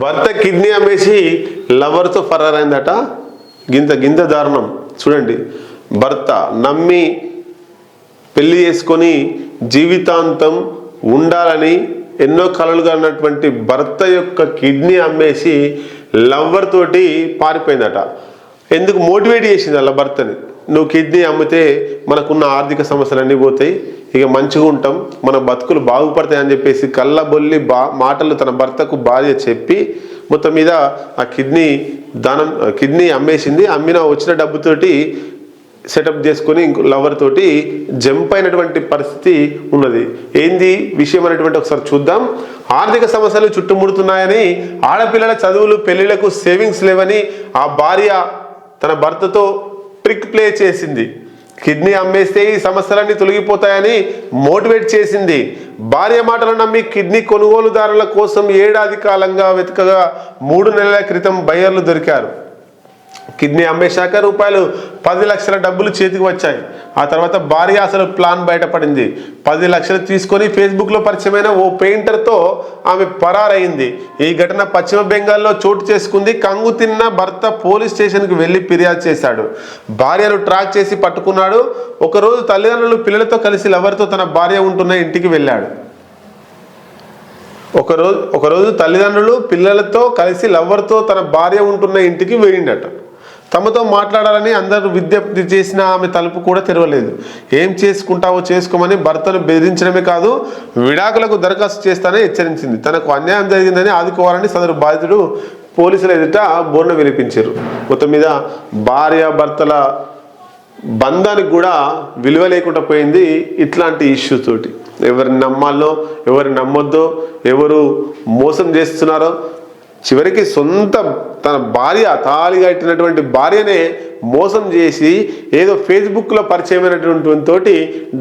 భర్త కిడ్నీ అమ్మేసి లవర్తో ఫరారైందట. గింత దారుణం చూడండి. భర్త నమ్మి పెళ్లి చేసుకొని జీవితాంతం ఉండాలని ఎన్నో కలలుగా ఉన్నటువంటి భర్త యొక్క కిడ్నీ అమ్మేసి లవ్వర్ తోటి పారిపోయిందట. ఎందుకు మోటివేట్ చేసింది అలా భర్తని, నువ్వు కిడ్నీ అమ్మితే మనకున్న ఆర్థిక సమస్యలన్నీ పోతాయి, ఇక మంచిగా ఉంటాం, మన బతుకులు బాగుపడతాయి అని చెప్పేసి కళ్ళబొల్లి మాటలు తన భర్తకు భార్య చెప్పి మొత్తం మీద ఆ కిడ్నీ అమ్మేసింది. అమ్మిన వచ్చిన డబ్బుతోటి సెటప్ చేసుకొని ఇంకో లవర్ తోటి జంప్ అయినటువంటి పరిస్థితి ఉన్నది. ఏంది విషయం అనేటువంటి ఒకసారి చూద్దాం. ఆర్థిక సమస్యలు చుట్టుముడుతున్నాయని, ఆడపిల్లల చదువులు పెళ్లిళ్లకు సేవింగ్స్ లేవని ఆ భార్య తన భర్తతో ట్రిక్ ప్లే చేసింది. కిడ్నీ అమ్మేస్తే ఈ సమస్యలన్నీ తొలగిపోతాయని మోటివేట్ చేసింది. భార్య మాటలు నమ్మి కిడ్నీ కొనుగోలుదారుల కోసం ఏడాది కాలంగా వెతకగా 3 నెలల క్రితం బయ్యర్లు దొరికారు. కిడ్నీ అమ్మేశాక రూపాయలు 10 లక్షల డబ్బులు చేతికి వచ్చాయి. ఆ తర్వాత భార్య అసలు ప్లాన్ బయటపడింది. 10 లక్షలు తీసుకొని ఫేస్బుక్లో పరిచయమైన ఓ పెయింటర్తో ఆమె పరారైంది. ఈ ఘటన పశ్చిమ బెంగాల్లో చోటు చేసుకుంది. కంగు తిన్న భర్త పోలీస్ స్టేషన్కి వెళ్ళి ఫిర్యాదు చేశాడు. భార్యను ట్రాక్ చేసి పట్టుకున్నాడు. ఒకరోజు తల్లిదండ్రులు పిల్లలతో కలిసి లవర్తో తన భార్య ఉంటున్న ఇంటికి వెళ్ళాడు. ఒకరోజు తల్లిదండ్రులు పిల్లలతో కలిసి లవర్తో తన భార్య ఉంటున్న ఇంటికి వెళ్ళిండట. తమతో మాట్లాడాలని అందరూ విజ్ఞప్తి చేసిన ఆమె తలుపు కూడా తెరవలేదు. ఏం చేసుకుంటావో చేసుకోమని భర్తను బెదిరించడమే కాదు, విడాకులకు దరఖాస్తు చేస్తానని హెచ్చరించింది. తనకు అన్యాయం జరిగిందని ఆదుకోవాలని సదరు బాధితుడు పోలీసుల ఎదుట బోర్న వినిపించారు. మొత్తం మీద భార్య భర్తల బంధానికి కూడా విలువ లేకుండా పోయింది ఇట్లాంటి ఇష్యూ తోటి. ఎవరిని నమ్మాలో ఎవరిని నమ్మొద్దో, ఎవరు మోసం చేస్తున్నారో, చివరికి సొంత తన భార్య తాళి కట్టినటువంటి భార్యనే మోసం చేసి ఏదో ఫేస్బుక్లో పరిచయమైనటువంటి తోటి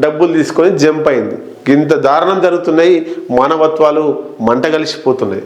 డబ్బులు తీసుకొని జంప్ అయింది. ఇంత దారుణం జరుగుతున్నాయి. మానవత్వాలు మంట కలిసిపోతున్నాయి.